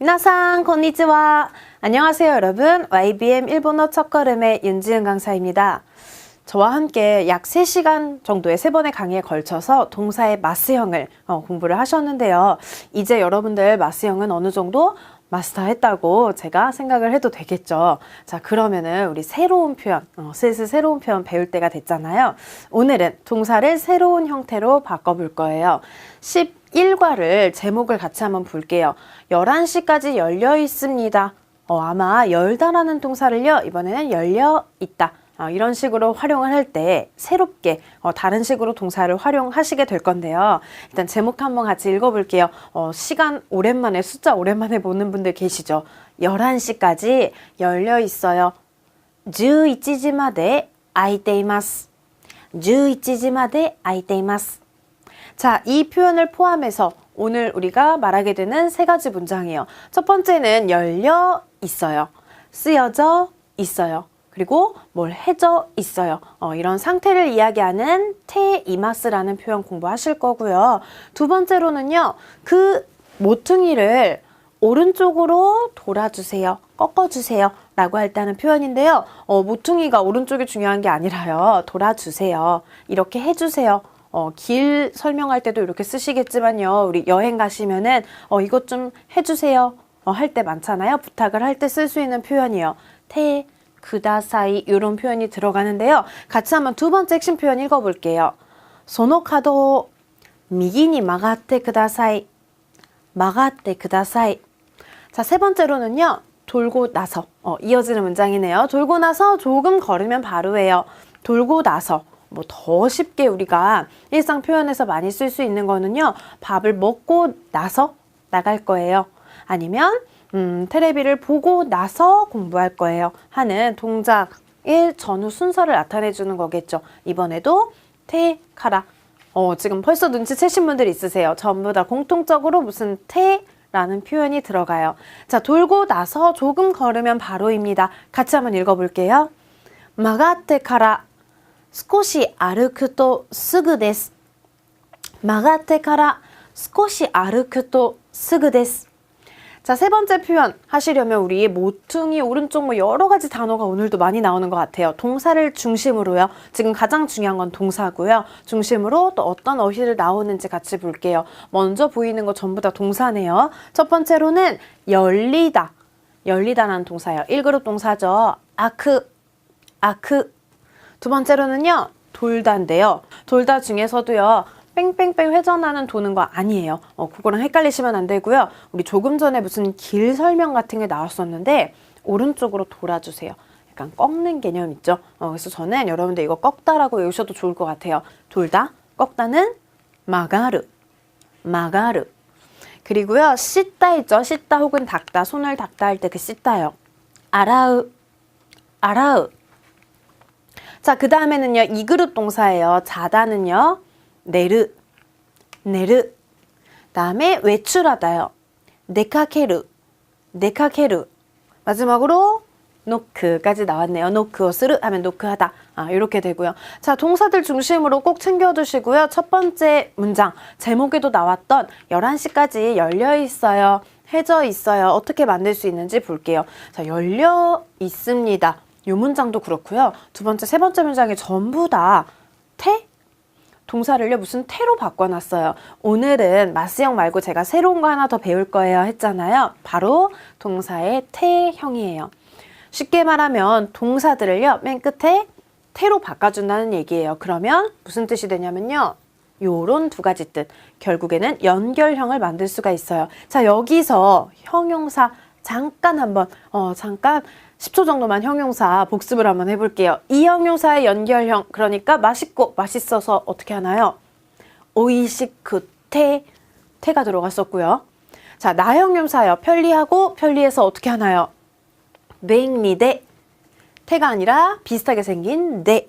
미나상 konnichiwa. 안녕하세요 여러분. YBM 일본어 첫걸음의 윤지은 강사입니다. 저와 함께 약 3시간 정도의 3번의 강의에 걸쳐서 동사의 마스형을 공부를 하셨는데요. 이제 여러분들 마스형은 어느 정도 마스터했다고 제가 생각을 해도 되겠죠. 자, 그러면은 우리 새로운 표현, 슬슬 새로운 표현 배울 때가 됐잖아요. 오늘은 동사를 새로운 형태로 바꿔볼 거예요. 11과를 제목을 같이 한번 볼게요. 11시까지 열려 있습니다. 아마 열다라는 동사를요, 이번에는 열려 있다. 이런 식으로 활용을 할 때 새롭게 다른 식으로 동사를 활용하시게 될 건데요. 일단 제목 한번 같이 읽어볼게요. 시간 오랜만에, 숫자 오랜만에 보는 분들 계시죠? 11시까지 열려 있어요. 11時まで開いています. 11時まで開いています. 자, 이 표현을 포함해서 오늘 우리가 말하게 되는 3가지 문장이에요. 첫 번째는 열려 있어요. 쓰여져 있어요. 그리고 뭘 해져 있어요. 이런 상태를 이야기하는 테이마스라는 표현 공부하실 거고요. 두 번째로는요. 그 모퉁이를 오른쪽으로 돌아주세요. 꺾어주세요. 라고 할 때 하는 표현인데요. 모퉁이가 오른쪽이 중요한 게 아니라요. 돌아주세요. 이렇게 해주세요. 길 설명할 때도 이렇게 쓰시겠지만요. 우리 여행 가시면은 이것 좀 해주세요. 할 때 많잖아요. 부탁을 할 때 쓸 수 있는 표현이에요. 쿠다사이 이런 표현이 들어가는데요. 같이 한번 두 번째 핵심 표현 읽어볼게요. その角を右に曲がってください. 曲がってください. 자, 세 번째로는요. 돌고 나서 이어지는 문장이네요. 돌고 나서 조금 걸으면 바로예요. 돌고 나서 뭐 더 쉽게 우리가 일상 표현에서 많이 쓸 수 있는 거는요. 밥을 먹고 나서 나갈 거예요. 아니면 테레비를 보고 나서 공부할 거예요 하는 동작의 전후 순서를 나타내 주는 거겠죠. 이번에도 테카라. 지금 벌써 눈치채신 분들 있으세요. 전부 다 공통적으로 무슨 테라는 표현이 들어가요. 자, 돌고 나서 조금 걸으면 바로입니다. 같이 한번 읽어볼게요. 曲がってから少し歩くとすぐです. 曲がってから少し歩くとすぐです. 자, 세 번째 표현 하시려면 우리 모퉁이, 오른쪽 뭐 여러 가지 단어가 오늘도 많이 나오는 것 같아요. 동사를 중심으로요. 지금 가장 중요한 건 동사고요. 중심으로 또 어떤 어휘를 나오는지 같이 볼게요. 먼저 보이는 거 전부 다 동사네요. 첫 번째로는 열리다. 열리다라는 동사예요. 1그룹 동사죠. 아크. 두 번째로는요. 돌다인데요. 돌다 중에서도요. 뺑뺑뺑 회전하는 도는 거 아니에요. 그거랑 헷갈리시면 안 되고요. 우리 조금 전에 무슨 길 설명 같은 게 나왔었는데 오른쪽으로 돌아주세요. 약간 꺾는 개념 있죠. 그래서 저는 여러분들 이거 꺾다라고 외우셔도 좋을 것 같아요. 돌다, 꺾다는 마가르. 그리고요. 씻다 있죠. 씻다 혹은 닦다, 손을 닦다 할 때 그 씻다요. 아라우. 자, 그 다음에는요. 2그룹 동사예요. 자다는요. 내르. 다음에 외출하다요. 네카케르. 마지막으로 노크까지 나왔네요. 노크をする 하면 노크하다. 이렇게 되고요. 자, 동사들 중심으로 꼭 챙겨두시고요. 첫 번째 문장 제목에도 나왔던 11시까지 열려 있어요. 해져 있어요. 어떻게 만들 수 있는지 볼게요. 자, 열려 있습니다. 이 문장도 그렇고요. 두 번째, 세 번째 문장이 전부 다 동사를요 무슨 태로 바꿔놨어요. 오늘은 마스형 말고 제가 새로운 거 하나 더 배울 거예요 했잖아요. 바로 동사의 태형이에요. 쉽게 말하면 동사들을요 맨 끝에 태로 바꿔준다는 얘기예요. 그러면 무슨 뜻이 되냐면요. 요런 두 가지 뜻. 결국에는 연결형을 만들 수가 있어요. 자, 여기서 형용사 잠깐 한번 잠깐 10초 정도만 형용사 복습을 한번 해볼게요. 이 형용사의 연결형, 그러니까 맛있고 맛있어서 어떻게 하나요? 오이시쿠 테가 들어갔었고요. 자, 나형용사요. 편리하고 편리해서 어떻게 하나요? 뱅리데 테가 아니라 비슷하게 생긴 네.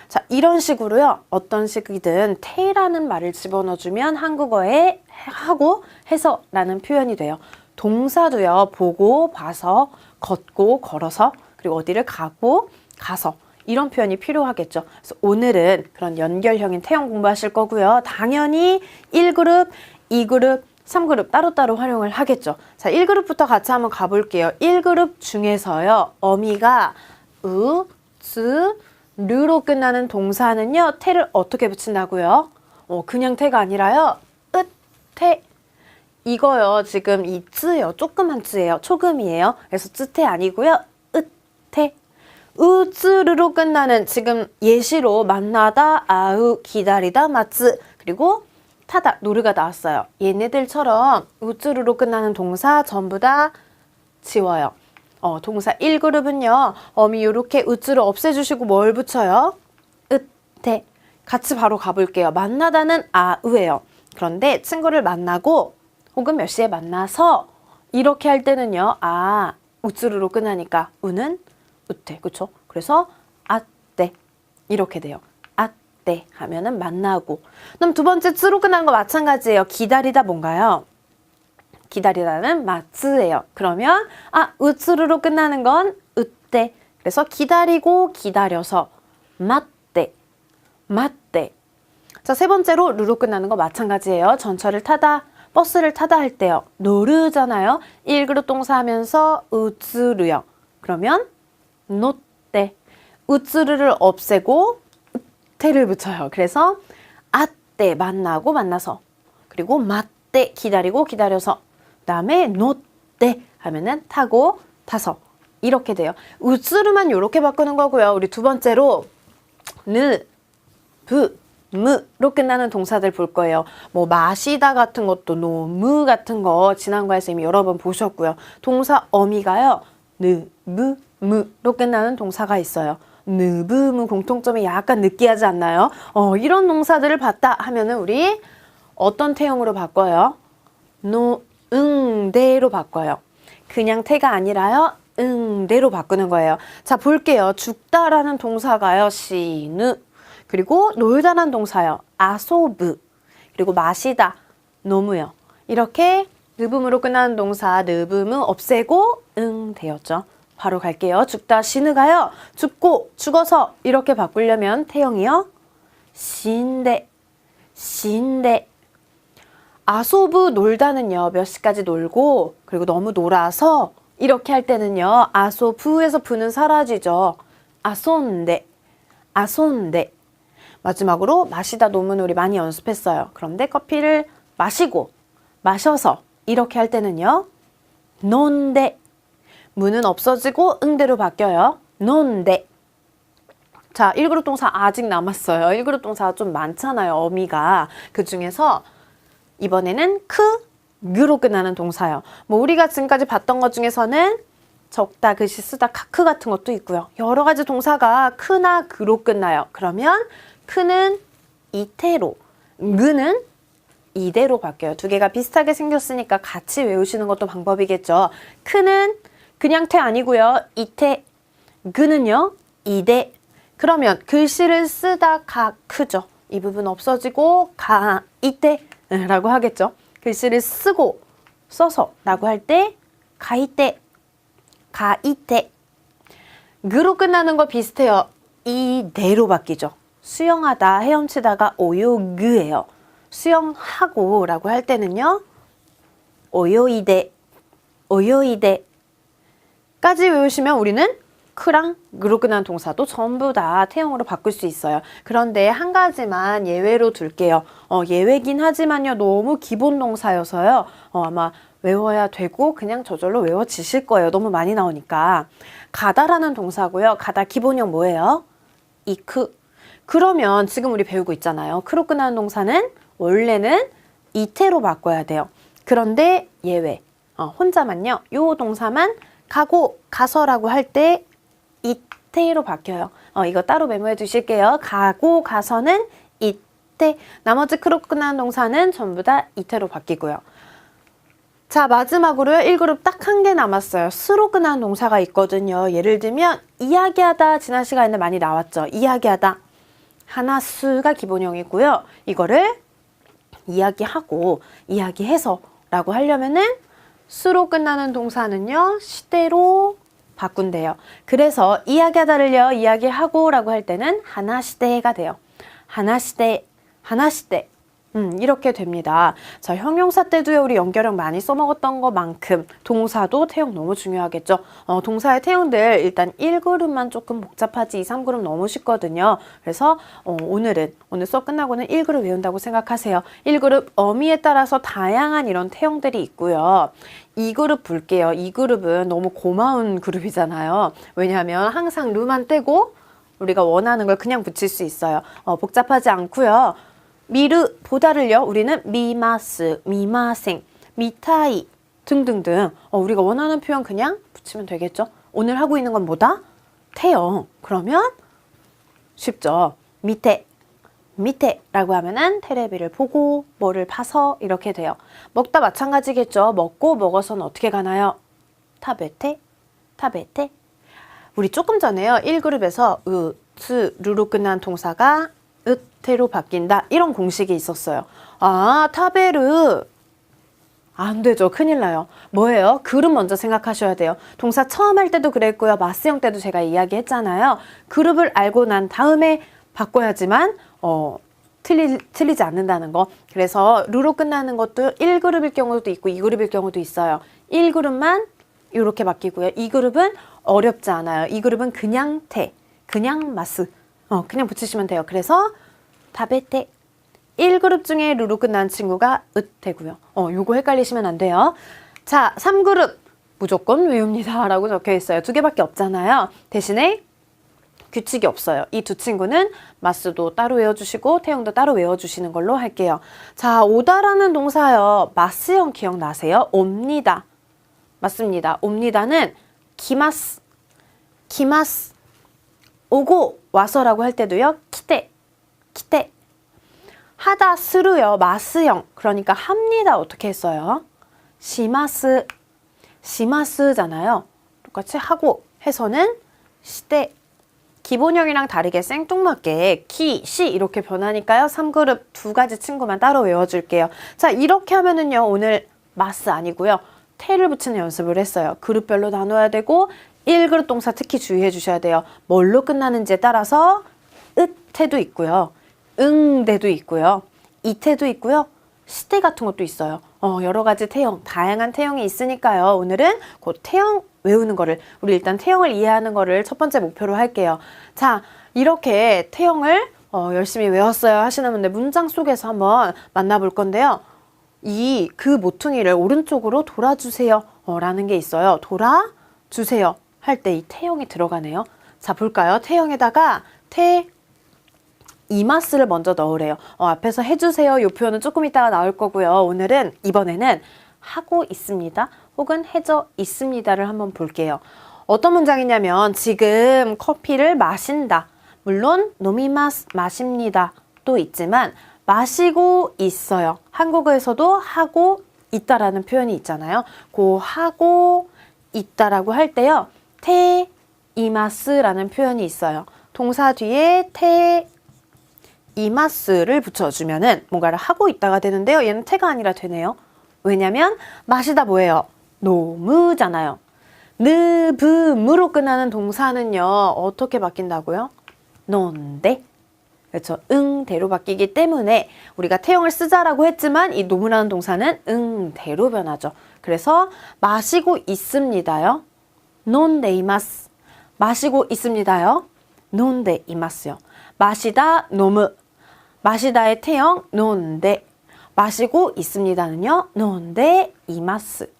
자, 이런 식으로요. 어떤 식이든 테라는 말을 집어넣어주면 한국어에 하고 해서라는 표현이 돼요. 동사도요. 보고, 봐서, 걷고, 걸어서, 그리고 어디를 가고, 가서 이런 표현이 필요하겠죠. 그래서 오늘은 그런 연결형인 태형 공부하실 거고요. 당연히 1그룹, 2그룹, 3그룹 따로따로 활용을 하겠죠. 자, 1그룹부터 같이 한번 가볼게요. 1그룹 중에서요. 어미가 으, 쯔, 르로 끝나는 동사는요. 태를 어떻게 붙인다고요? 그냥 태가 아니라요. 으, 태. 이거요. 지금 이 쯔요. 조그만 쯔예요. 초금이에요. 그래서 쯔태 아니고요. 으, 태. 으쯔르로 끝나는 지금 예시로 만나다, 아우, 기다리다, 마츠 그리고 타다, 노르가 나왔어요. 얘네들처럼 으쯔르로 끝나는 동사 전부 다 지워요. 동사 1그룹은요. 어미 요렇게 으쯔를 없애주시고 뭘 붙여요? 으태. 같이 바로 가볼게요. 만나다는 아우예요. 그런데 친구를 만나고 혹은 몇 시에 만나서 이렇게 할 때는요. 으쯔르로 끝나니까 우는 으태. 그쵸? 그래서 아때 이렇게 돼요. 아때 하면은 만나고. 그럼 두 번째 쯔로 끝나는 거 마찬가지예요. 기다리다 뭔가요? 기다리다는 마츠예요. 그러면 으츠르로 끝나는 건 으때. 그래서 기다리고 기다려서 맞대. 맞대. 자, 세 번째로 루로 끝나는 거 마찬가지예요. 전철을 타다, 버스를 타다 할 때요. 노르잖아요. 1그룹 동사 하면서 으츠르요. 그러면 노때. 으츠르를 없애고 으태를 붙여요. 그래서 아때 만나고 만나서. 그리고 맞때 기다리고 기다려서. 그다음에 노때 하면은 타고 타서 이렇게 돼요. 으츠르만 이렇게 바꾸는 거고요. 우리 두 번째로 느, 부, 무로 끝나는 동사들 볼 거예요. 뭐 마시다 같은 것도 노무 같은 거 지난 과에서 이미 여러 번 보셨고요. 동사 어미가요. 느, 무, 무로 끝나는 동사가 있어요. 느, 부, 무 공통점이 약간 느끼하지 않나요? 이런 동사들을 봤다 하면은 우리 어떤 태형으로 바꿔요? 노, 응대로 바꿔요. 그냥 태가 아니라요. 응대로 바꾸는 거예요. 자, 볼게요. 죽다라는 동사가요. 시누. 그리고 놀다라는 동사요. 아소브. 그리고 마시다. 노무요. 이렇게 느붐으로 끝나는 동사 느붐은 없애고 응대였죠. 바로 갈게요. 죽다 시느가요. 죽고 죽어서 이렇게 바꾸려면 태형이요. 신대. 신대. 아소브 놀다는요. 몇 시까지 놀고 그리고 너무 놀아서 이렇게 할 때는요. 아소부에서 부는 사라지죠. 아손데. 아손데. 마지막으로 마시다 노문 우리 많이 연습했어요. 그런데 커피를 마시고 마셔서 이렇게 할 때는요. 논데. 무는 없어지고 응대로 바뀌어요. 논데. 자, 1그룹 동사 아직 남았어요. 1그룹 동사가 좀 많잖아요. 어미가. 그중에서 이번에는 그로 끝나는 동사요. 뭐 우리가 지금까지 봤던 것 중에서는 적다, 글씨 쓰다, 카크 같은 것도 있고요. 여러 가지 동사가 크나 그로 끝나요. 그러면 크는 이태로, 그는 이대로 바뀌어요. 두 개가 비슷하게 생겼으니까 같이 외우시는 것도 방법이겠죠. 크는 그냥 태 아니고요. 이태, 그는요. 이대. 그러면 글씨를 쓰다 카크죠. 이 부분 없어지고 가, 이때 라고 하겠죠. 글씨를 쓰고 써서 라고 할 때 가이때, 가이때. 그로 끝나는 거 비슷해요. 이대로 바뀌죠. 수영하다, 헤엄치다가 오요그예요. 수영하고 라고 할 때는요. 오요이대, 오요이대 까지 외우시면 우리는 크랑 그로 끝나는 동사도 전부 다 태형으로 바꿀 수 있어요. 그런데 한 가지만 예외로 둘게요. 예외긴 하지만요. 너무 기본 동사여서요. 아마 외워야 되고 그냥 저절로 외워지실 거예요. 너무 많이 나오니까. 가다라는 동사고요. 가다 기본형 뭐예요? 이크. 그러면 지금 우리 배우고 있잖아요. 크로 끝나는 동사는 원래는 이태로 바꿔야 돼요. 그런데 예외. 혼자만요. 요 동사만 가고 가서라고 할 때 이태로 바뀌어요. 이거 따로 메모해 두실게요. 가고 가서는 이태. 나머지 크로 끝나는 동사는 전부 다 이태로 바뀌고요. 자, 마지막으로요. 1그룹 딱 한 개 남았어요. 스로 끝나는 동사가 있거든요. 예를 들면 이야기하다 지난 시간에 많이 나왔죠. 이야기하다. 하나수가 기본형이고요. 이거를 이야기하고 이야기해서 라고 하려면은 수로 끝나는 동사는요. 시대로 바꾼대요. 그래서 이야기하다를요. 이야기하고 라고 할 때는 하나시대가 돼요. 하나시대, 하나시대. 이렇게 됩니다. 자, 형용사 때도요, 우리 연결형 많이 써먹었던 것만큼 동사도 태형 너무 중요하겠죠. 동사의 태형들 일단 1그룹만 조금 복잡하지 2, 3그룹 너무 쉽거든요. 그래서 오늘 수업 끝나고는 1그룹 외운다고 생각하세요. 1그룹 어미에 따라서 다양한 이런 태형들이 있고요. 2그룹 볼게요. 2그룹은 너무 고마운 그룹이잖아요. 왜냐하면 항상 르만 떼고 우리가 원하는 걸 그냥 붙일 수 있어요. 복잡하지 않고요. 미르 보다를요 우리는 미마스, 미마생, 미타이 등등등 우리가 원하는 표현 그냥 붙이면 되겠죠. 오늘 하고 있는 건 뭐다? 태형. 그러면 쉽죠. 밑에 밑에라고 하면은 테레비를 보고 뭐를 봐서 이렇게 돼요. 먹다 마찬가지겠죠. 먹고 먹어서는 어떻게 가나요? 타베테 타베테. 우리 조금 전에요 1그룹에서 스, 루로 끝난 동사가 으테로 바뀐다. 이런 공식이 있었어요. 아, 타베르. 안 되죠. 큰일 나요. 뭐예요? 그룹 먼저 생각하셔야 돼요. 동사 처음 할 때도 그랬고요. 마스형 때도 제가 이야기했잖아요. 그룹을 알고 난 다음에 바꿔야지만 틀리지 않는다는 거. 그래서 루로 끝나는 것도 1그룹일 경우도 있고 2그룹일 경우도 있어요. 1그룹만 이렇게 바뀌고요. 2그룹은 어렵지 않아요. 2그룹은 그냥 그냥 마스. 그냥 붙이시면 돼요. 그래서 타베테 1그룹 중에 루로 끝난 친구가 으되고요. 요거 헷갈리시면 안 돼요. 자, 3그룹 무조건 외웁니다 라고 적혀 있어요. 2개밖에 없잖아요. 대신에 규칙이 없어요. 이 두 친구는 마스도 따로 외워주시고 태형도 따로 외워주시는 걸로 할게요. 자, 오다라는 동사요. 마스형 기억나세요? 옵니다. 맞습니다. 옵니다는 기마스, 기마스. 오고 와서라고 할 때도요. 키테, 키테. 하다 스루요. 마스형. 그러니까 합니다. 어떻게 했어요? 시마스, 시마스잖아요. 똑같이 하고 해서는 시대. 기본형이랑 다르게 생뚱맞게 키, 시 이렇게 변하니까요. 3그룹 2가지 친구만 따로 외워줄게요. 자, 이렇게 하면은요. 오늘 마스 아니고요. 태를 붙이는 연습을 했어요. 그룹별로 나눠야 되고 1그룹 동사 특히 주의해 주셔야 돼요. 뭘로 끝나는지에 따라서 으태도 있고요. 응대도 있고요. 이태도 있고요. 시대 같은 것도 있어요. 여러 가지 태형, 다양한 태형이 있으니까요. 오늘은 그 태형 외우는 거를, 우리 일단 태형을 이해하는 거를 첫 번째 목표로 할게요. 자, 이렇게 태형을 열심히 외웠어요 하시는 분들 문장 속에서 한번 만나볼 건데요. 그 모퉁이를 오른쪽으로 돌아주세요 라는 게 있어요. 돌아주세요 할 때 이 태형이 들어가네요. 자, 볼까요? 태형에다가 이마스를 먼저 넣으래요. 앞에서 해주세요. 이 표현은 조금 이따가 나올 거고요. 이번에는 하고 있습니다. 혹은 해져 있습니다를 한번 볼게요. 어떤 문장이냐면 지금 커피를 마신다. 물론 노미마스 마십니다. 또 있지만 마시고 있어요. 한국어에서도 하고 있다라는 표현이 있잖아요. 그 하고 있다라고 할 때요. 테 이마스라는 표현이 있어요. 동사 뒤에 테 이마스를 붙여주면은 뭔가를 하고 있다가 되는데요. 얘는 태가 아니라 되네요. 왜냐면 마시다 뭐예요? 노무잖아요. 느브무로 끝나는 동사는요. 어떻게 바뀐다고요? 논데. 그렇죠. 응대로 바뀌기 때문에 우리가 태형을 쓰자라고 했지만 이 노무라는 동사는 응대로 변하죠. 그래서 마시고 있습니다요. 논데 이마스. 마시고 있습니다요. 논데 이마스요. 마시다 노무. 마시다의 태형 논데. 마시고 있습니다는요. 논데 이마스.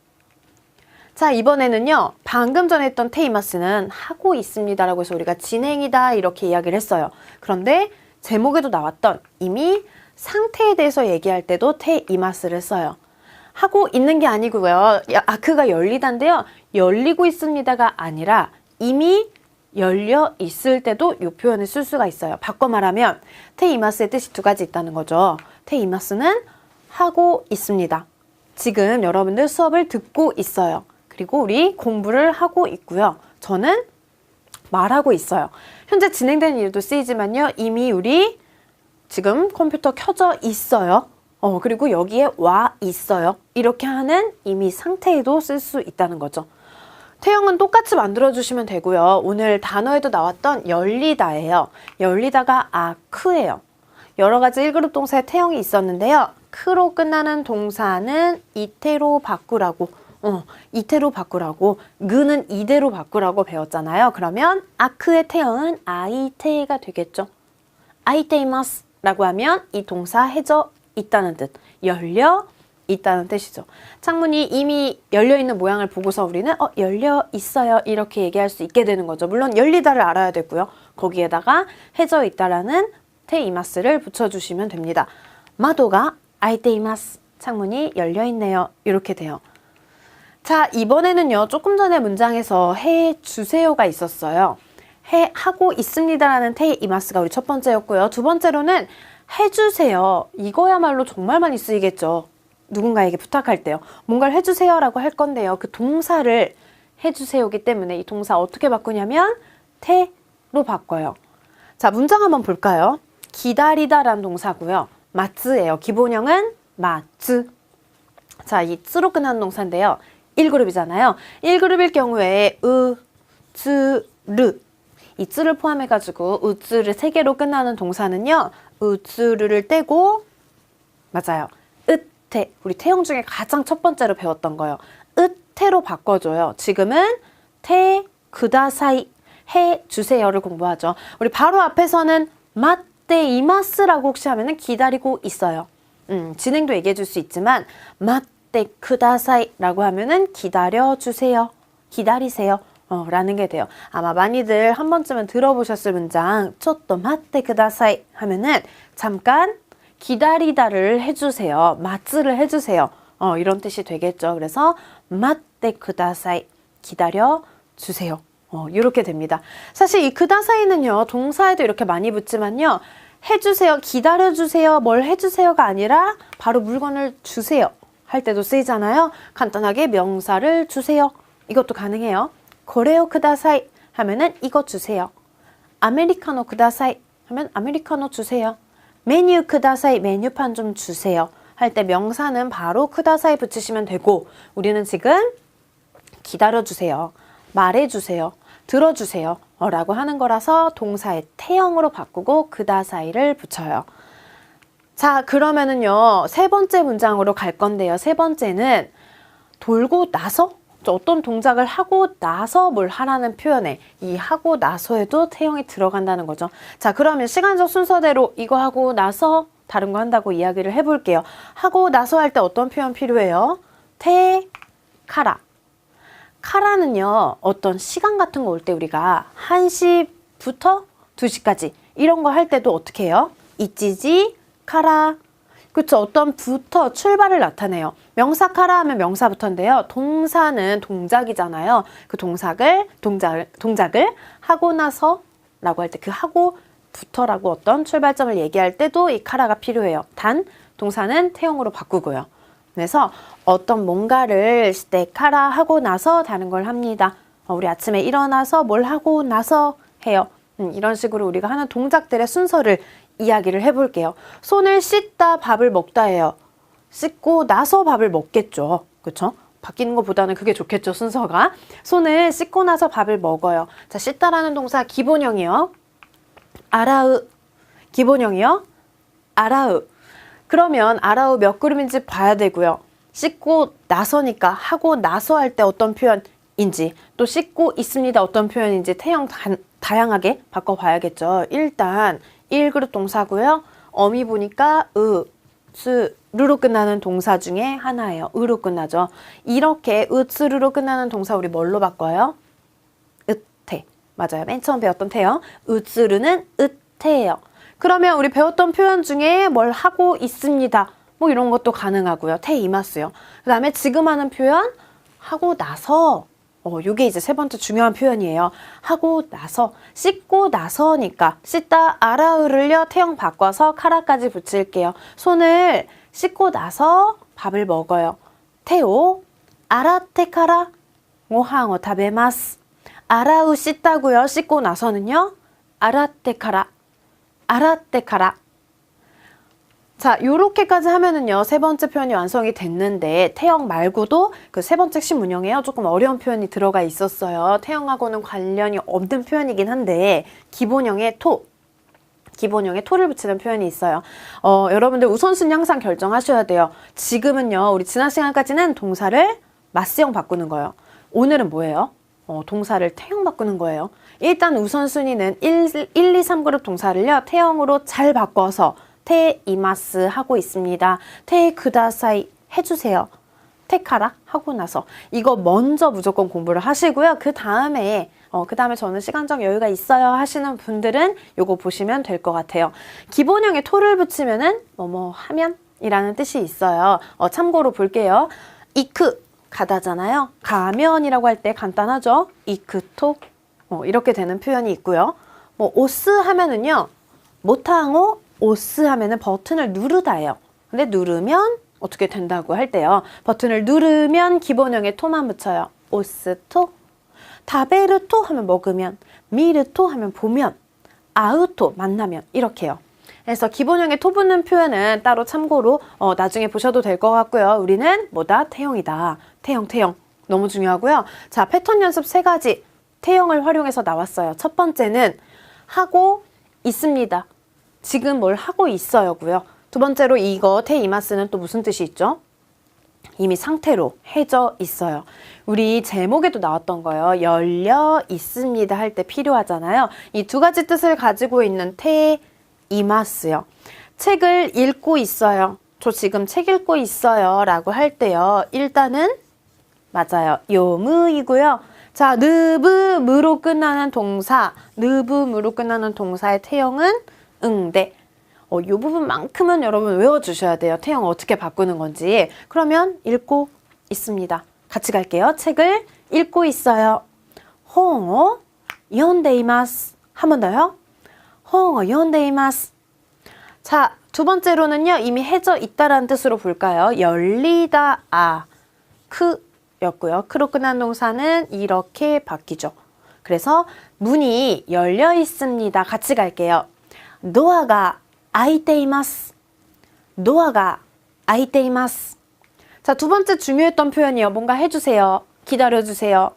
자, 이번에는요. 방금 전에 했던 테이마스는 하고 있습니다라고 해서 우리가 진행이다 이렇게 이야기를 했어요. 그런데 제목에도 나왔던 이미 상태에 대해서 얘기할 때도 테이마스를 써요. 하고 있는 게 아니고요. 아크가 열리다인데요. 열리고 있습니다가 아니라 이미 열려 있을 때도 이 표현을 쓸 수가 있어요. 바꿔 말하면 테이마스의 뜻이 2가지 있다는 거죠. 테이마스는 하고 있습니다. 지금 여러분들 수업을 듣고 있어요. 그리고 우리 공부를 하고 있고요. 저는 말하고 있어요. 현재 진행되는 일도 쓰이지만요. 이미 우리 지금 컴퓨터 켜져 있어요. 그리고 여기에 와 있어요. 이렇게 하는 이미 상태에도 쓸 수 있다는 거죠. 태형은 똑같이 만들어주시면 되고요. 오늘 단어에도 나왔던 열리다예요. 열리다가 아크예요. 여러 가지 1그룹 동사의 태형이 있었는데요. 크로 끝나는 동사는 이태로 바꾸라고, 이태로 바꾸라고, 그는 이대로 바꾸라고 배웠잖아요. 그러면 아크의 태형은 아이테가 되겠죠. 아이테이마스 라고 하면 이 동사 해져 있다는 뜻, 열려 있다는 뜻이죠. 창문이 이미 열려있는 모양을 보고서 우리는 열려 있어요 이렇게 얘기할 수 있게 되는 거죠. 물론 열리다를 알아야 되고요. 거기에다가 해져 있다라는 테이마스를 붙여주시면 됩니다. 마도가 아이테이마스, 창문이 열려있네요 이렇게 돼요. 자, 이번에는요, 조금 전에 문장에서 해주세요가 있었어요. 하고 있습니다라는 테이마스가 우리 첫 번째였고요. 두 번째로는 해주세요. 이거야말로 정말 많이 쓰이겠죠. 누군가에게 부탁할 때요. 뭔가를 해주세요라고 할 건데요. 그 동사를 해주세요기 때문에 이 동사 어떻게 바꾸냐면 태로 바꿔요. 자, 문장 한번 볼까요? 기다리다라는 동사고요. 마츠예요. 기본형은 마츠. 자, 이 츠로 끝나는 동사인데요. 1그룹이잖아요. 1그룹일 경우에 르. 이 쯔를 포함해가지고 우쯔를 3개로 끝나는 동사는요. 우쯔르를 떼고 맞아요. 으태. 우리 태형 중에 가장 첫 번째로 배웠던 거예요. 으태로 바꿔줘요. 지금은 테 그다사이 해주세요를 공부하죠. 우리 바로 앞에서는 맞대 이마스라고 혹시 하면은 기다리고 있어요. 진행도 얘기해 줄 수 있지만 맞대 그다사이라고 하면은 기다려주세요. 기다리세요. 라는 게 돼요. 아마 많이들 한 번쯤은 들어보셨을 문장 쪼또 맞대 그다사이 하면은 잠깐 기다리다를 해주세요. 마츠를 해주세요. 이런 뜻이 되겠죠. 그래서 맞대 그다사이 기다려주세요. 이렇게 됩니다. 사실 이 그다사이는요. 동사에도 이렇게 많이 붙지만요. 해주세요, 기다려주세요, 뭘 해주세요가 아니라 바로 물건을 주세요 할 때도 쓰이잖아요. 간단하게 명사를 주세요. 이것도 가능해요. 고레오 쿠다사이 하면은 이거 주세요. 아메리카노 쿠다사이 하면 아메리카노 주세요. 메뉴 쿠다사이 메뉴판 좀 주세요. 할 때 명사는 바로 쿠다사이 붙이시면 되고 우리는 지금 기다려주세요. 말해주세요. 들어주세요. 라고 하는 거라서 동사의 태형으로 바꾸고 그다사이를 붙여요. 자, 그러면은요. 세 번째 문장으로 갈 건데요. 세 번째는 돌고 나서 어떤 동작을 하고 나서 뭘 하라는 표현에 이 하고 나서에도 태형이 들어간다는 거죠. 자, 그러면 시간적 순서대로 이거 하고 나서 다른 거 한다고 이야기를 해볼게요. 하고 나서 할 때 어떤 표현 필요해요? 테, 카라. 카라는요. 어떤 시간 같은 거 올 때 우리가 1시부터 2시까지 이런 거 할 때도 어떻게 해요? 이찌지, 카라. 그쵸? 어떤 부터 출발을 나타내요. 명사 카라 하면 명사부터인데요. 동사는 동작이잖아요. 그 동작을 하고 나서 라고 할 때 그 하고부터라고 어떤 출발점을 얘기할 때도 이 카라가 필요해요. 단 동사는 태형으로 바꾸고요. 그래서 어떤 뭔가를 때 카라 하고 나서 다른 걸 합니다. 우리 아침에 일어나서 뭘 하고 나서 해요. 이런 식으로 우리가 하는 동작들의 순서를 이야기를 해볼게요. 손을 씻다 밥을 먹다 해요. 씻고 나서 밥을 먹겠죠. 그쵸? 바뀌는 것보다는 그게 좋겠죠, 순서가. 손을 씻고 나서 밥을 먹어요. 자, 씻다라는 동사 기본형이요. 아라우. 기본형이요. 아라우. 그러면 아라우 몇 그룹인지 봐야 되고요. 씻고 나서니까 하고 나서 할 때 어떤 표현인지 또 씻고 있습니다 어떤 표현인지 태형 다양하게 바꿔봐야겠죠. 일단 1그룹 동사고요. 어미 보니까 르로 끝나는 동사 중에 하나예요. 으로 끝나죠. 이렇게 르로 끝나는 동사 우리 뭘로 바꿔요? 으태. 맞아요. 맨 처음 배웠던 태요. 르는 으태예요. 그러면 우리 배웠던 표현 중에 뭘 하고 있습니다. 뭐 이런 것도 가능하고요. 테이마스요. 그 다음에 지금 하는 표현 하고 나서 요게 이제 세 번째 중요한 표현이에요. 하고 나서 씻고 나서니까 씻다 아라우를요 태형 바꿔서 카라까지 붙일게요. 손을 씻고 나서 밥을 먹어요. 테오 아라테 카라 고항を 食べます. 아라우 씻다고요. 씻고 나서는요. 아라테 카라 아라테 카라. 자, 요렇게까지 하면은요, 세 번째 표현이 완성이 됐는데, 태형 말고도 그 세 번째 핵심 문형에요. 조금 어려운 표현이 들어가 있었어요. 태형하고는 관련이 없는 표현이긴 한데, 기본형의 토. 기본형에 토를 붙이는 표현이 있어요. 여러분들 우선순위 항상 결정하셔야 돼요. 지금은요, 우리 지난 시간까지는 동사를 마스형 바꾸는 거예요. 오늘은 뭐예요? 동사를 태형 바꾸는 거예요. 일단 우선순위는 1, 2, 3그룹 동사를요, 태형으로 잘 바꿔서 테 이마스 하고 있습니다. 테 쿠다사이 해주세요. 테카라 하고 나서 이거 먼저 무조건 공부를 하시고요. 그 다음에 저는 시간적 여유가 있어요 하시는 분들은 요거 보시면 될 것 같아요. 기본형에 토를 붙이면은 뭐뭐 하면 이라는 뜻이 있어요. 참고로 볼게요. 이크 가다잖아요. 가면이라고 할 때 간단하죠. 이크토 이렇게 되는 표현이 있고요. 뭐 오스 하면은요. 모탕오 오스 하면은 버튼을 누르다예요. 근데 누르면 어떻게 된다고 할 때요. 버튼을 누르면 기본형에 토만 붙여요. 오스토. 다베르토 하면 먹으면, 미르토 하면 보면, 아우토 만나면 이렇게요. 그래서 기본형에 토 붙는 표현은 따로 참고로 나중에 보셔도 될 것 같고요. 우리는 뭐다? 태형이다. 태형. 너무 중요하고요. 자, 패턴 연습 3가지 태형을 활용해서 나왔어요. 첫 번째는 하고 있습니다. 지금 뭘 하고 있어요고요. 두 번째로 이거 테이마스는 또 무슨 뜻이 있죠? 이미 상태로 해져 있어요. 우리 제목에도 나왔던 거예요. 열려 있습니다 할 때 필요하잖아요. 이 2가지 뜻을 가지고 있는 테이마스요. 책을 읽고 있어요. 저 지금 책 읽고 있어요 라고 할 때요. 일단은 맞아요. 요무이고요. 자, 느브무로 끝나는 동사, 느브무로 끝나는 동사의 태형은 응대. 이 부분만큼은 여러분 외워주셔야 돼요. 태형 어떻게 바꾸는 건지. 그러면 읽고 있습니다. 같이 갈게요. 책을 읽고 있어요. 홍어 연데이마스. 한 번 더요. 홍어 연데이마스. 자, 두 번째로는요. 이미 해져 있다라는 뜻으로 볼까요? 열리다 였고요. 크로 끝난 동사는 이렇게 바뀌죠. 그래서 문이 열려 있습니다. 같이 갈게요. 도어가 아이테이마스. 도어가 아이테이마스. 자, 두 번째 중요했던 표현이요. 뭔가 해주세요. 기다려주세요.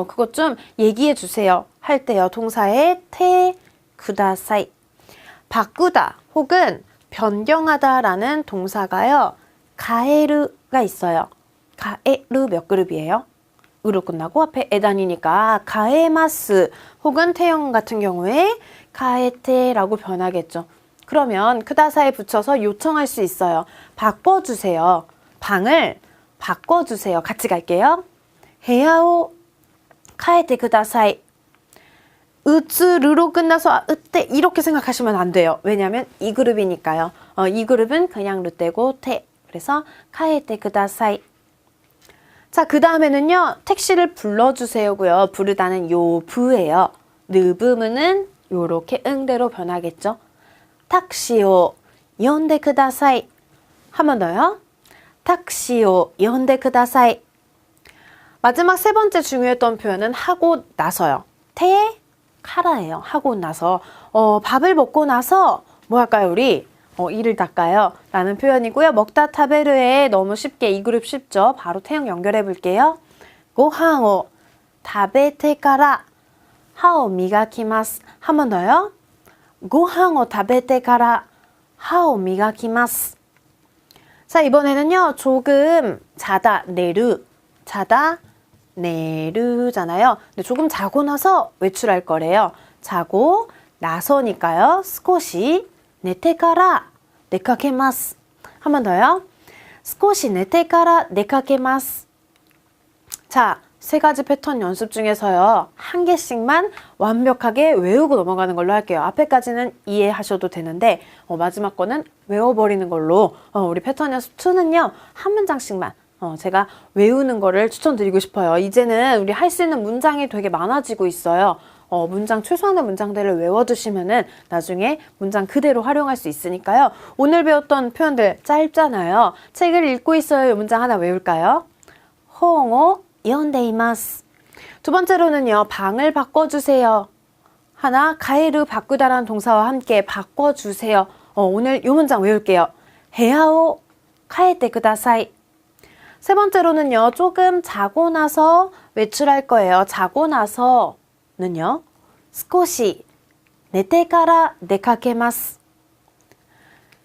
그것 좀 얘기해주세요. 할 때요. 동사의 테 쿠다사이. 바꾸다 혹은 변경하다라는 동사가요. 가에르가 있어요. 가에르 몇 그룹이에요? 으로 끝나고 앞에 에단이니까 가에마스 혹은 태형 같은 경우에 가에테라고 변하겠죠. 그러면 크다사에 붙여서 요청할 수 있어요. 바꿔주세요. 방을 바꿔주세요. 같이 갈게요. 헤야오 카에테 크다사이. 으츠르로 끝나서 으떼 이렇게 생각하시면 안 돼요. 왜냐하면 이 그룹이니까요. 이 그룹은 그냥 르떼고 테. 그래서 카에테 크다사이. 자, 그 다음에는요. 택시를 불러주세요고요. 부르다는 요 부예요. 느브무는 요렇게 응대로 변하겠죠. 탁시오 연데 쿠다사이. 한 번 더요. 탁시오 연데 쿠다사이. 마지막 3번째 중요했던 표현은 하고 나서요. 테 카라예요. 하고 나서 밥을 먹고 나서 뭐 할까요? 우리 이를 닦아요 라는 표현이고요. 먹다 타베르에 너무 쉽게 이 그룹 쉽죠. 바로 태형 연결해 볼게요. 고항오 타베테카라 하오 미가키마스. 한 번 더요. 고항오 타베테카라 하오 미가키마스. 자, 이번에는요. 조금 자다 내르. 자다 내르잖아요. 근데 조금 자고 나서 외출할 거래요. 자고 나서니까요. 스코시 네테카라 네카케마스. 한 번 더요. 스코시 네테카라 네카케마스. 자, 3가지 패턴 연습 중에서요. 1개씩만 완벽하게 외우고 넘어가는 걸로 할게요. 앞에까지는 이해하셔도 되는데 마지막 거는 외워버리는 걸로 우리 패턴 연습 2는요. 한 문장씩만 제가 외우는 거를 추천드리고 싶어요. 이제는 우리 할 수 있는 문장이 되게 많아지고 있어요. 문장 최소한의 문장들을 외워두시면은 나중에 문장 그대로 활용할 수 있으니까요. 오늘 배웠던 표현들 짧잖아요. 책을 읽고 있어요. 이 문장 하나 외울까요? 홍오 이온데이마스. 두 번째로는요. 방을 바꿔주세요. 하나 가에르 바꾸다라는 동사와 함께 바꿔주세요. 오늘 이 문장 외울게요. 헤야오 카에테 쿠다사이. 3번째로는요. 조금 자고 나서 외출할 거예요. 자고 나서는요. 스코시 寝てから出かけます.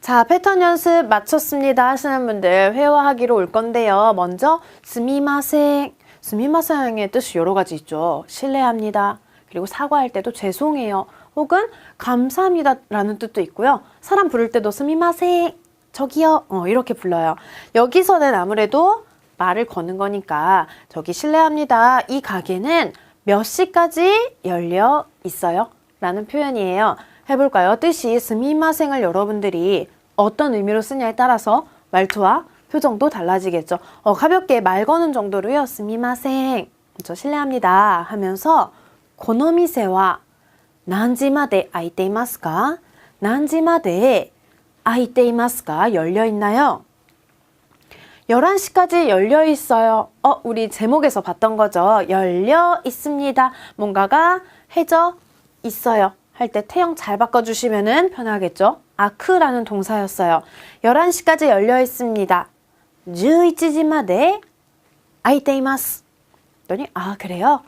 자, 패턴 연습 마쳤습니다 하시는 분들 회화하기로 올 건데요. 먼저 스미마셍. 스미마셍의 뜻이 여러 가지 있죠. 실례합니다. 그리고 사과할 때도 죄송해요. 혹은 감사합니다 라는 뜻도 있고요. 사람 부를 때도 스미마셍. 저기요. 이렇게 불러요. 여기서는 아무래도 말을 거는 거니까 저기 실례합니다. 이 가게는 몇 시까지 열려 있어요? 라는 표현이에요. 해볼까요? 뜻이 스미마셍을 여러분들이 어떤 의미로 쓰냐에 따라서 말투와 표정도 달라지겠죠. 가볍게 말 거는 정도로요. 스미마셍. 저 실례합니다. 하면서 この店は何時まで開いていますか? 何時まで開いていますか? 열려 있나요? 11시까지 열려 있어요. 우리 제목에서 봤던 거죠. 열려 있습니다. 뭔가가 해져 있어요. 할 때 태형 잘 바꿔주시면 편하겠죠. 아크라는 동사였어요. 11시까지 열려 있습니다. 11시まで開いています. 그랬더니 그래요?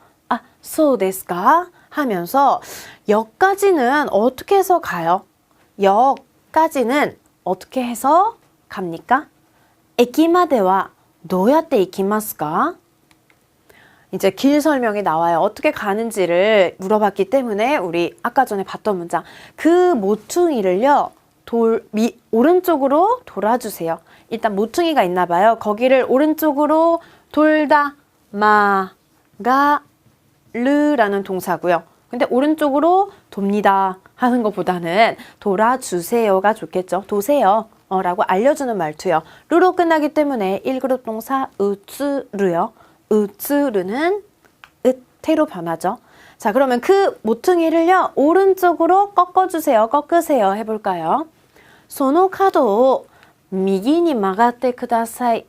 そうですか? 하면서 역까지는 어떻게 해서 가요? 역까지는 어떻게 해서 갑니까? 駅まではどうやって行きますか? 이제 길 설명이 나와요. 어떻게 가는지를 물어봤기 때문에 우리 아까 전에 봤던 문장 그 모퉁이를요 오른쪽으로 돌아주세요. 일단 모퉁이가 있나 봐요. 거기를 오른쪽으로 돌다 마가르라는 동사고요. 근데 오른쪽으로 돕니다 하는 것보다는 돌아주세요가 좋겠죠. 도세요 라고 알려주는 말투요. 루로 끝나기 때문에 1그룹 동사 우츠르요. 우츠르는 으태로 변하죠. 자, 그러면 그 모퉁이를요 오른쪽으로 꺾어주세요. 꺾으세요 해볼까요? その角を右に曲がってください.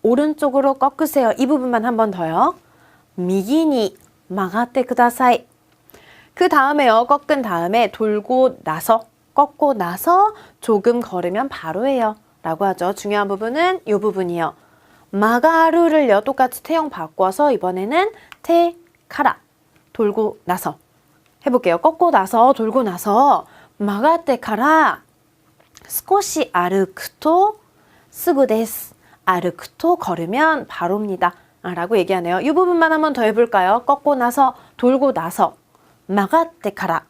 오른쪽으로 꺾으세요. 이 부분만 한 번 더요. 右に曲がってください. 그 다음에요. 꺾은 다음에 돌고 나서 꺾고 나서 조금 걸으면 바로예요 라고 하죠. 중요한 부분은 이 부분이요. 마가루를요 똑같이 태형 바꿔서 이번에는 테카라 돌고 나서 해볼게요. 꺾고 나서 돌고 나서 마가테카라 스코시 아르크토 스구데스. 아르크토 걸으면 바로입니다 라고 얘기하네요. 이 부분만 한번 더 해볼까요? 꺾고 나서 돌고 나서 마가테카라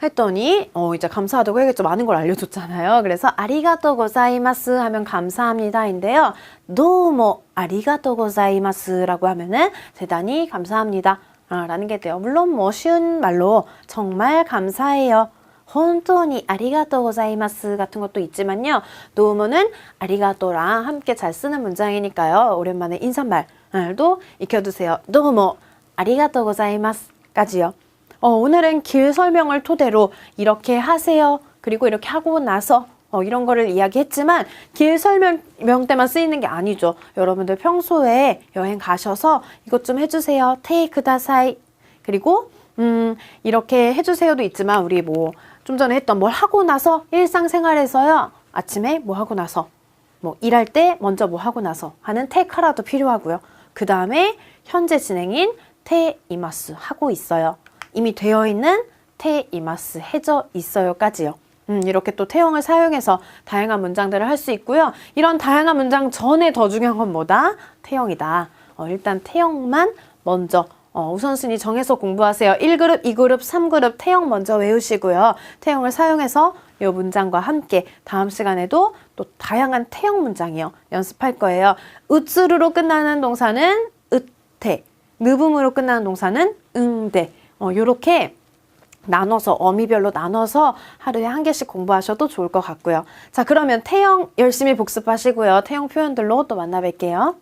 했더니 이제 감사하다고 해야겠죠. 많은 걸 알려줬잖아요. 그래서 아리가또 고자이마스 하면 감사합니다인데요. 도모 아리가또 고자이마스라고 하면은 대단히 감사합니다 라는 게 돼요. 물론 뭐 쉬운 말로 정말 감사해요. 혼토니 아리가또 고자이마스 같은 것도 있지만요. 도모는 아리가또랑 함께 잘 쓰는 문장이니까요. 오랜만에 인사말도 익혀두세요. 도모 아리가또 고자이마스까지요. 오늘은 길 설명을 토대로 이렇게 하세요. 그리고 이렇게 하고 나서 이런 거를 이야기했지만 길 설명 때만 쓰이는 게 아니죠. 여러분들 평소에 여행 가셔서 이것 좀 해주세요. 테이크다사이. 그리고 이렇게 해주세요도 있지만 우리 뭐 좀 전에 했던 뭘 하고 나서 일상생활에서요. 아침에 뭐 하고 나서 뭐 일할 때 먼저 뭐 하고 나서 하는 테카라도 필요하고요. 그 다음에 현재 진행인 테이마스 하고 있어요. 이미 되어 있는 테이마스 해져 있어요까지요. 이렇게 또 태형을 사용해서 다양한 문장들을 할 수 있고요. 이런 다양한 문장 전에 더 중요한 건 뭐다? 태형이다. 일단 태형만 먼저 우선순위 정해서 공부하세요. 1그룹, 2그룹, 3그룹 태형 먼저 외우시고요. 태형을 사용해서 이 문장과 함께 다음 시간에도 또 다양한 태형 문장이요. 연습할 거예요. 우츠루로 끝나는 동사는 으태, 느붐으로 끝나는 동사는 응대. 요렇게 나눠서 어미별로 나눠서 하루에 한 개씩 공부하셔도 좋을 것 같고요. 자, 그러면 태형 열심히 복습하시고요. 태형 표현들로 또 만나 뵐게요.